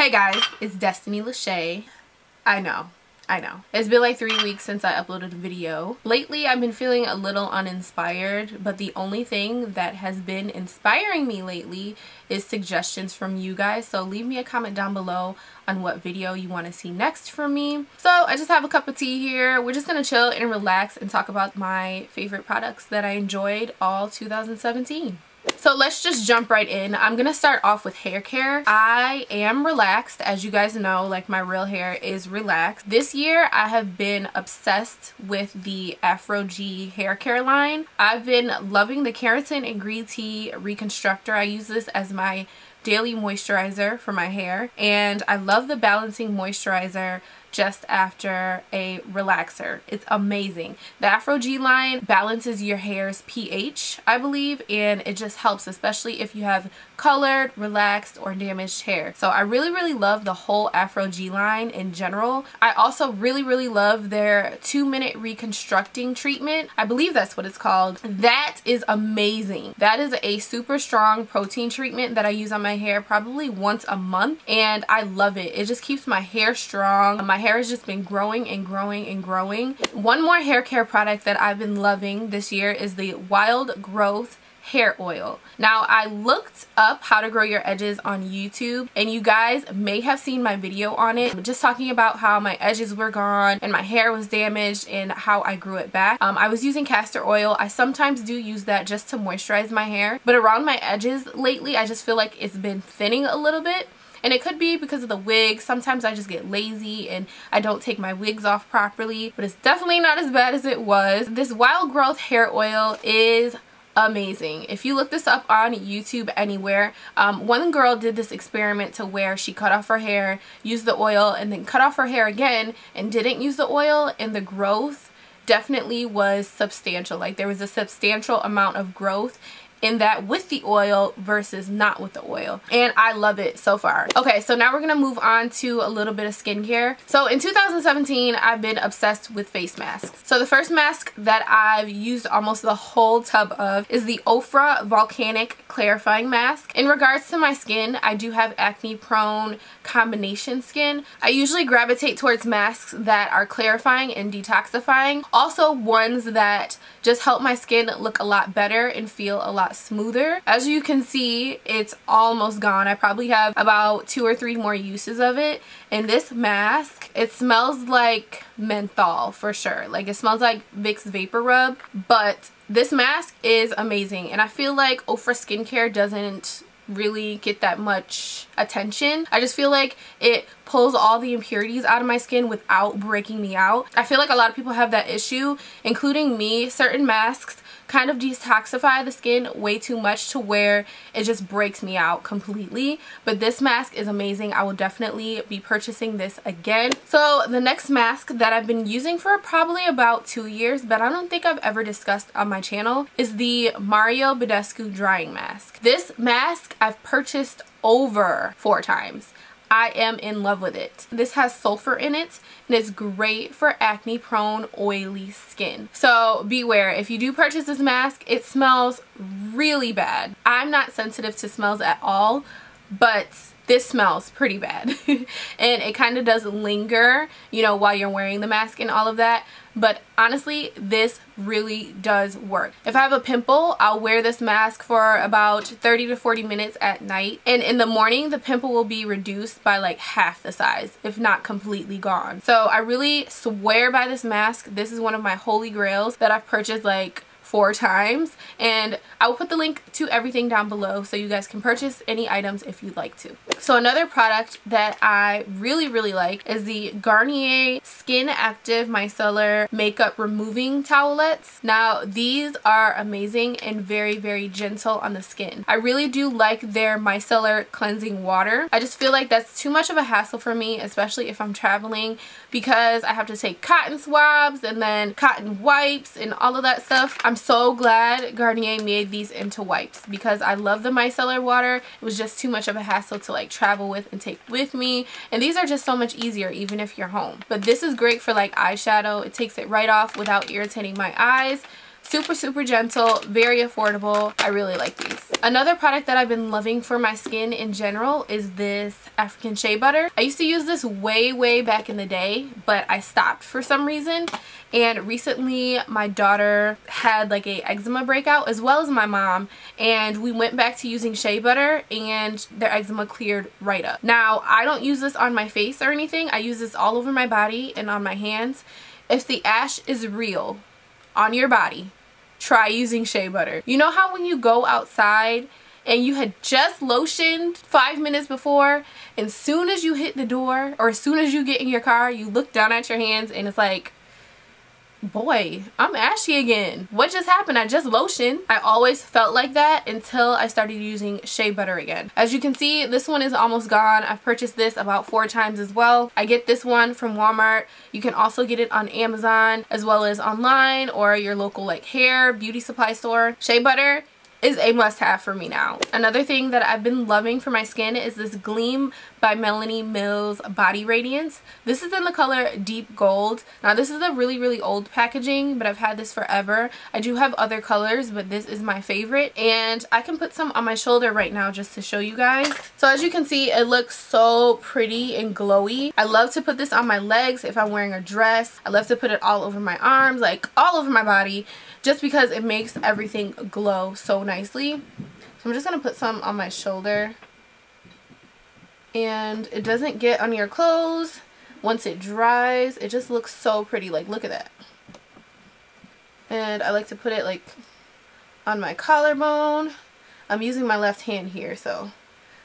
Hey guys, it's DestinyLashae. I know. It's been like 3 weeks since I uploaded a video. Lately, I've been feeling a little uninspired, but the only thing that has been inspiring me lately is suggestions from you guys. So leave me a comment down below on what video you want to see next from me. So I just have a cup of tea here. We're just gonna chill and relax and talk about my favorite products that I enjoyed all 2017. So let's just jump right in. I'm gonna start off with hair care. I am relaxed. As you guys know, like, my real hair is relaxed. This year I have been obsessed with the Afro G hair care line. I've been loving the keratin and green tea reconstructor. I use this as my daily moisturizer for my hair, and I love the balancing moisturizer just after a relaxer. It's amazing. The Afro G line balances your hair's pH, I believe, and it just helps, especially if you have colored, relaxed, or damaged hair. So I really love the whole Afro G line in general. I also really love their 2-minute reconstructing treatment. I believe that's what it's called. That is amazing. That is a super strong protein treatment that I use on my hair probably once a month, and I love it. It just keeps my hair strong. My hair has just been growing and growing and growing. One more hair care product that I've been loving this year is the Wild Growth hair oil. Now, I looked up how to grow your edges on YouTube, and you guys may have seen my video on it, just talking about how my edges were gone and my hair was damaged and how I grew it back. I was using castor oil. I sometimes do use that just to moisturize my hair, but around my edges lately, I just feel like it's been thinning a little bit. And it could be because of the wig. Sometimes I just get lazy and I don't take my wigs off properly, but it's definitely not as bad as it was. This Wild Growth hair oil is amazing. If you look this up on YouTube anywhere, one girl did this experiment to where she cut off her hair, used the oil, and then cut off her hair again and didn't use the oil, and the growth definitely was substantial. Like, there was a substantial amount of growth in that with the oil versus not with the oil, and I love it so far. Okay, so now we're gonna move on to a little bit of skincare. So in 2017, I've been obsessed with face masks. So the first mask that I've used almost the whole tub of is the Ofra Volcanic Clarifying Mask. In regards to my skin, I do have acne prone combination skin. I usually gravitate towards masks that are clarifying and detoxifying, also ones that just help my skin look a lot better and feel a lot smoother. As you can see, it's almost gone. I probably have about 2 or 3 more uses of it. And this mask, it smells like menthol for sure. Like, it smells like Vicks Vapor Rub, but this mask is amazing, and I feel like Ofra skincare doesn't really get that much attention. I just feel like it pulls all the impurities out of my skin without breaking me out. I feel like a lot of people have that issue, including me. Certain masks kind of detoxify the skin way too much to where it just breaks me out completely, but this mask is amazing. I will definitely be purchasing this again. So the next mask that I've been using for probably about 2 years, but I don't think I've ever discussed on my channel, is the Mario Badescu drying mask. This mask I've purchased over 4 times. I am in love with it. This has sulfur in it, and it's great for acne prone oily skin. So beware, if you do purchase this mask, it smells really bad. I'm not sensitive to smells at all, but this smells pretty bad. And it kind of does linger, you know, while you're wearing the mask and all of that. But honestly, this really does work. If I have a pimple, I'll wear this mask for about 30 to 40 minutes at night. And in the morning, the pimple will be reduced by like half the size, if not completely gone. So I really swear by this mask. This is one of my holy grails that I've purchased like 4 times, and I will put the link to everything down below so you guys can purchase any items if you'd like to. So another product that I really like is the Garnier Skin Active Micellar Makeup Removing Towelettes. Now, these are amazing and very gentle on the skin. I really do like their micellar cleansing water. I just feel like that's too much of a hassle for me, especially if I'm traveling, because I have to take cotton swabs and then cotton wipes and all of that stuff. I'm so glad Garnier made these into wipes because I love the micellar water. It was just too much of a hassle to like travel with and take with me, and these are just so much easier even if you're home. But this is great for like eyeshadow. It takes it right off without irritating my eyes. Super, super gentle, very affordable. I really like these. Another product that I've been loving for my skin in general is this African shea butter. I used to use this way back in the day, but I stopped for some reason. And recently my daughter had like a eczema breakout, as well as my mom, and we went back to using shea butter and their eczema cleared right up. Now, I don't use this on my face or anything. I use this all over my body and on my hands. If the ash is real on your body, try using shea butter. You know how when you go outside and you had just lotioned 5 minutes before, and as soon as you hit the door or as soon as you get in your car, you look down at your hands and it's like, boy, I'm ashy again. What just happened? I just lotioned. I always felt like that until I started using shea butter again. As you can see, this one is almost gone. I've purchased this about 4 times as well. I get this one from Walmart. You can also get it on Amazon as well as online or your local like hair beauty supply store. Shea butter is a must-have for me now. Another thing that I've been loving for my skin is this Gleam by Melanie Mills Body Radiance. This is in the color Deep Gold. Now this is a really old packaging, but I've had this forever. I do have other colors, but this is my favorite, and I can put some on my shoulder right now just to show you guys. So as you can see, it looks so pretty and glowy. I love to put this on my legs if I'm wearing a dress. I love to put it all over my arms, like all over my body, just because it makes everything glow so nicely. So I'm just going to put some on my shoulder. And it doesn't get on your clothes. Once it dries, it just looks so pretty. Like, look at that. And I like to put it like on my collarbone. I'm using my left hand here, so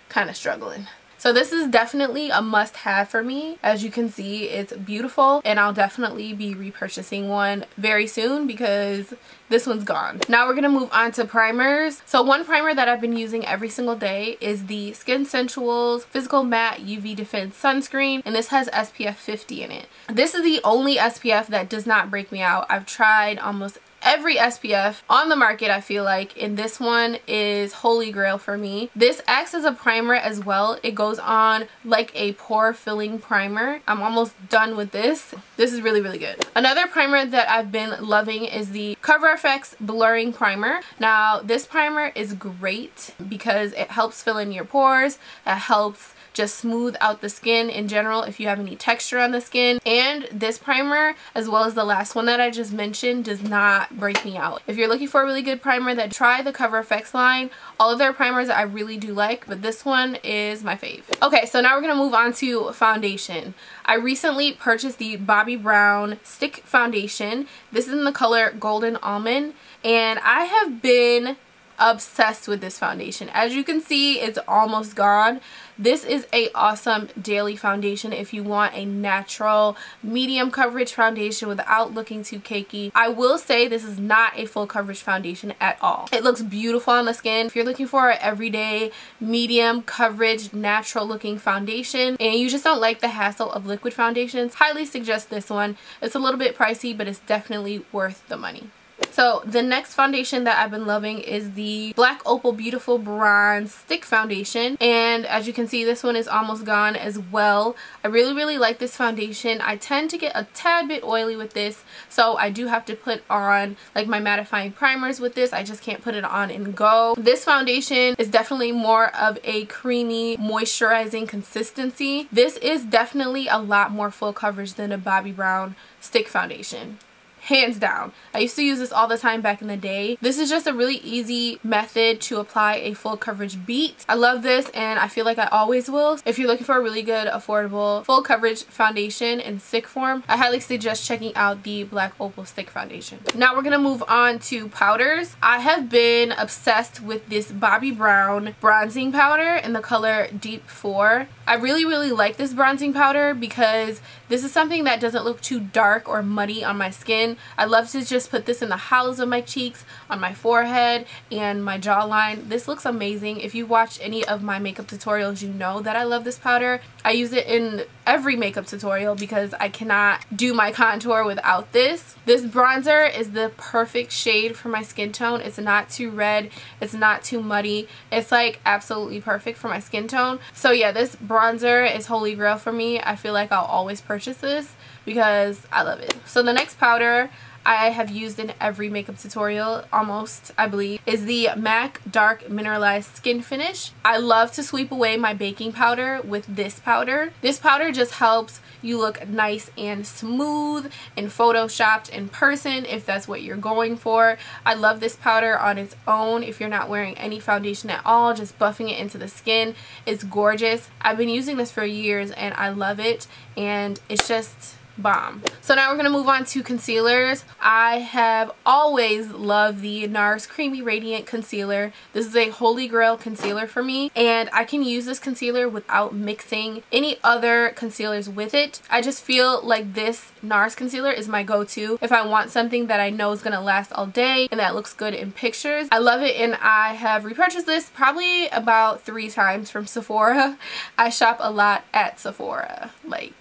kind of struggling. So this is definitely a must-have for me. As you can see, it's beautiful, and I'll definitely be repurchasing one very soon because this one's gone. Now we're going to move on to primers. So one primer that I've been using every single day is the Skin Sensuals Physical Matte UV Defense Sunscreen, and this has SPF 50 in it. This is the only SPF that does not break me out. I've tried almost every SPF on the market, I feel like, and this one is holy grail for me. This acts as a primer as well. It goes on like a pore filling primer. I'm almost done with this. This is really good. Another primer that I've been loving is the Cover FX Blurring Primer. Now this primer is great because it helps fill in your pores. It helps just smooth out the skin in general if you have any texture on the skin, and this primer, as well as the last one that I just mentioned, does not break me out. If you're looking for a really good primer, then try the Cover FX line. All of their primers I really do like, but this one is my fave. Okay, so now we're gonna move on to foundation. I recently purchased the Bobbi Brown Stick Foundation. This is in the color Golden Almond, and I have been obsessed with this foundation. As you can see, it's almost gone. This is a awesome daily foundation if you want a natural medium coverage foundation without looking too cakey. I will say this is not a full coverage foundation at all. It looks beautiful on the skin. If you're looking for an everyday medium coverage natural looking foundation and you just don't like the hassle of liquid foundations, highly suggest this one. It's a little bit pricey, but it's definitely worth the money. So the next foundation that I've been loving is the Black Opal Beautiful Bronze Stick Foundation, and as you can see, this one is almost gone as well. I really like this foundation. I tend to get a tad bit oily with this, so I do have to put on like my mattifying primers with this. I just can't put it on and go. This foundation is definitely more of a creamy moisturizing consistency. This is definitely a lot more full coverage than a Bobbi Brown Stick Foundation. Hands down. I used to use this all the time back in the day. This is just a really easy method to apply a full coverage beat. I love this, and I feel like I always will. If you're looking for a really good, affordable, full coverage foundation in stick form, I highly suggest checking out the Black Opal Stick Foundation. Now we're gonna move on to powders. I have been obsessed with this Bobbi Brown bronzing powder in the color Deep 4. I really like this bronzing powder because this is something that doesn't look too dark or muddy on my skin. I love to just put this in the hollows of my cheeks, on my forehead, and my jawline. This looks amazing. If you watched any of my makeup tutorials, you know that I love this powder. I use it in every makeup tutorial because I cannot do my contour without this. This bronzer is the perfect shade for my skin tone. It's not too red. It's not too muddy. It's like absolutely perfect for my skin tone. So yeah, this bronzer is holy grail for me. I feel like I'll always purchase this because I love it. So the next powder I have used in every makeup tutorial almost, I believe, is the MAC Dark Mineralized Skin Finish. I love to sweep away my baking powder with this powder. This powder just helps you look nice and smooth and photoshopped in person if that's what you're going for. I love this powder on its own if you're not wearing any foundation at all, just buffing it into the skin. It's gorgeous. I've been using this for years and I love it, and it's just bomb. So now we're going to move on to concealers. I have always loved the NARS Creamy Radiant Concealer. This is a holy grail concealer for me, and I can use this concealer without mixing any other concealers with it. I just feel like this NARS concealer is my go-to if I want something that I know is going to last all day and that looks good in pictures. I love it, and I have repurchased this probably about 3 times from Sephora. I shop a lot at Sephora, like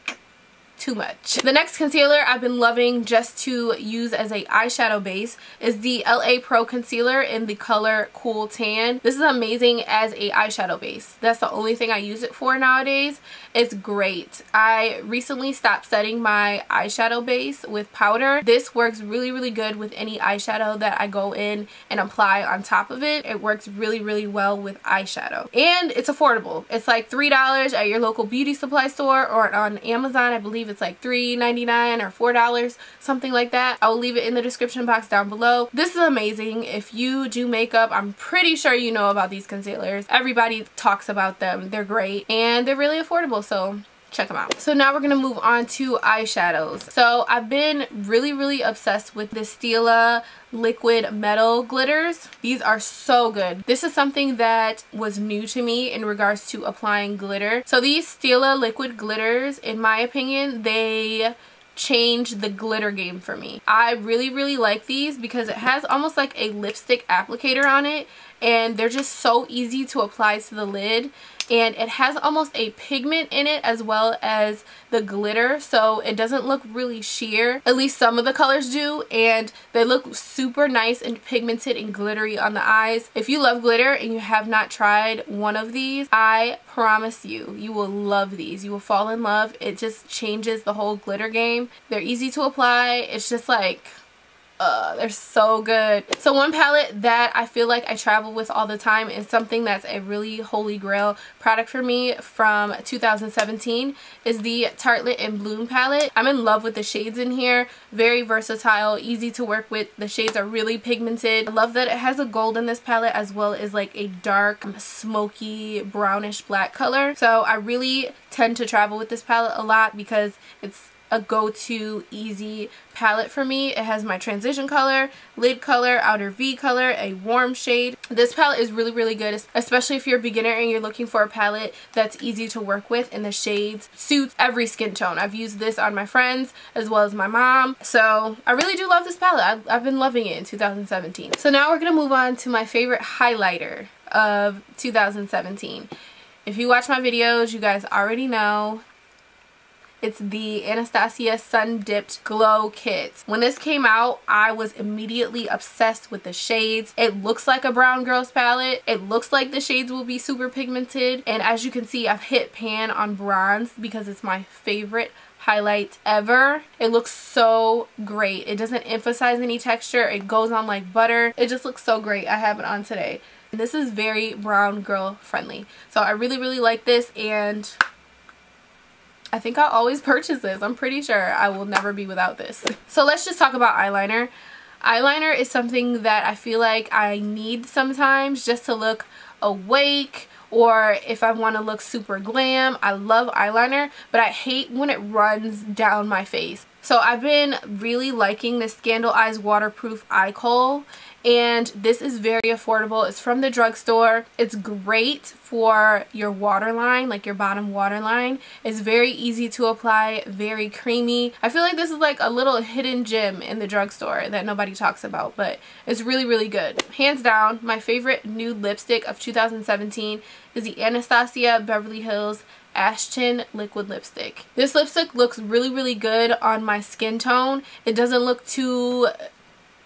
too much. The next concealer I've been loving just to use as a eyeshadow base is the LA Pro Concealer in the color Cool Tan. This is amazing as a eyeshadow base. That's the only thing I use it for nowadays. It's great. I recently stopped setting my eyeshadow base with powder. This works really good with any eyeshadow that I go in and apply on top of it. It works really well with eyeshadow. And it's affordable. It's like $3 at your local beauty supply store, or on Amazon I believe it's like $3.99 or $4, something like that. I will leave it in the description box down below. This is amazing. If you do makeup, I'm pretty sure you know about these concealers. Everybody talks about them. They're great and they're really affordable, so check them out. So now we're gonna move on to eyeshadows. So I've been really obsessed with the Stila liquid metal glitters. These are so good. This is something that was new to me in regards to applying glitter. So these Stila liquid glitters, in my opinion, they changed the glitter game for me. I really like these because it has almost like a lipstick applicator on it, and they're just so easy to apply to the lid, and it has almost a pigment in it as well as the glitter, so it doesn't look really sheer. At least some of the colors do, and they look super nice and pigmented and glittery on the eyes. If you love glitter and you have not tried one of these, I promise you, you will love these. You will fall in love. It just changes the whole glitter game. They're easy to apply. It's just like, they're so good. So one palette that I feel like I travel with all the time is something that's a really holy grail product for me from 2017 is the Tartelette in Bloom palette. I'm in love with the shades in here. Very versatile, easy to work with. The shades are really pigmented. I love that it has a gold in this palette as well as like a dark smoky brownish black color. So I really tend to travel with this palette a lot because it's a go-to easy palette for me. It has my transition color, lid color, outer V color, a warm shade. This palette is really good, especially if you're a beginner and you're looking for a palette that's easy to work with, and the shades suits every skin tone. I've used this on my friends as well as my mom, so I really do love this palette. I've been loving it in 2017. So now we're gonna move on to my favorite highlighter of 2017. If you watch my videos, you guys already know it's the Anastasia Sun Dipped Glow Kit. When this came out, I was immediately obsessed with the shades. It looks like a brown girl's palette. It looks like the shades will be super pigmented. And as you can see, I've hit pan on bronze because it's my favorite highlight ever. It looks so great. It doesn't emphasize any texture. It goes on like butter. It just looks so great. I have it on today. This is very brown girl friendly. So I really like this, and I think I'll always purchase this. I'm pretty sure I will never be without this. So let's just talk about eyeliner. Eyeliner is something that I feel like I need sometimes just to look awake, or if I want to look super glam. I love eyeliner, but I hate when it runs down my face. So I've been really liking this Scandal Eyes Waterproof Eye Kohl, and this is very affordable. It's from the drugstore. It's great for your waterline, like your bottom waterline. It's very easy to apply, very creamy. I feel like this is like a little hidden gem in the drugstore that nobody talks about, but it's really good. Hands down, my favorite nude lipstick of 2017 is the Anastasia Beverly Hills Ashton liquid lipstick. This lipstick looks really good on my skin tone. It doesn't look too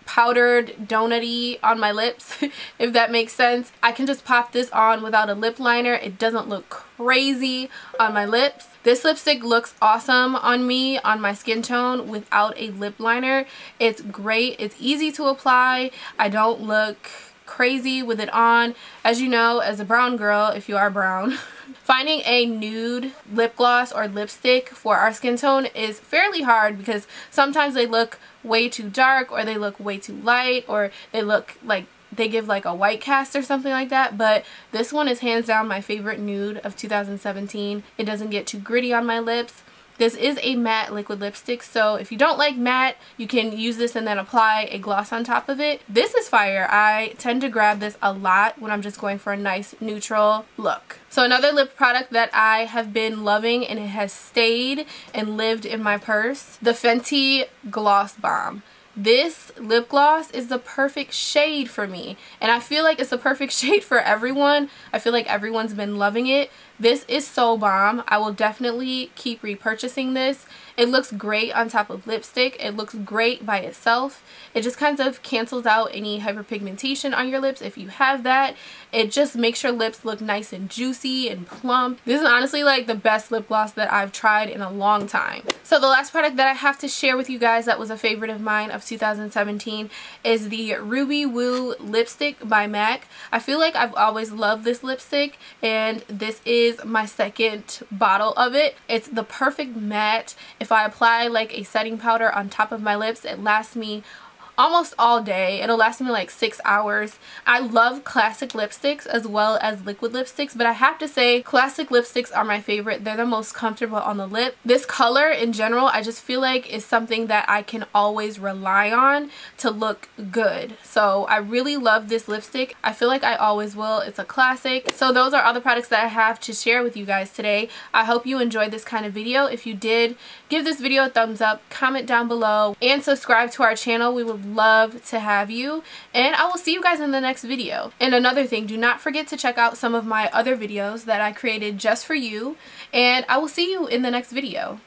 powdered donut-y on my lips, if that makes sense. I can just pop this on without a lip liner. It doesn't look crazy on my lips. This lipstick looks awesome on me, on my skin tone, without a lip liner. It's great. It's easy to apply. I don't look crazy with it on. As you know, as a brown girl, if you are brown, finding a nude lip gloss or lipstick for our skin tone is fairly hard because sometimes they look way too dark, or they look way too light, or they look like they give like a white cast or something like that. But this one is hands down my favorite nude of 2017. It doesn't get too gritty on my lips. This is a matte liquid lipstick, so if you don't like matte, you can use this and then apply a gloss on top of it. This is fire. I tend to grab this a lot when I'm just going for a nice neutral look. So another lip product that I have been loving, and it has stayed and lived in my purse, the Fenty Gloss Bomb. This lip gloss is the perfect shade for me, and I feel like it's the perfect shade for everyone. I feel like everyone's been loving it. This is so bomb. I will definitely keep repurchasing this. It looks great on top of lipstick. It looks great by itself. It just kind of cancels out any hyperpigmentation on your lips if you have that. It just makes your lips look nice and juicy and plump. This is honestly like the best lip gloss that I've tried in a long time. So the last product that I have to share with you guys that was a favorite of mine of 2017 is the Ruby Woo lipstick by MAC. I feel like I've always loved this lipstick, and this is my second bottle of it. It's the perfect matte. If I apply like a setting powder on top of my lips, it lasts me almost all day. It'll last me like 6 hours. I love classic lipsticks as well as liquid lipsticks, but I have to say classic lipsticks are my favorite. They're the most comfortable on the lip. This color in general, I just feel like is something that I can always rely on to look good. So I really love this lipstick. I feel like I always will. It's a classic. So those are all the products that I have to share with you guys today. I hope you enjoyed this kind of video. If you did, give this video a thumbs up, comment down below, and subscribe to our channel. We would love to have you, and I will see you guys in the next video. And another thing, do not forget to check out some of my other videos that I created just for you, and I will see you in the next video.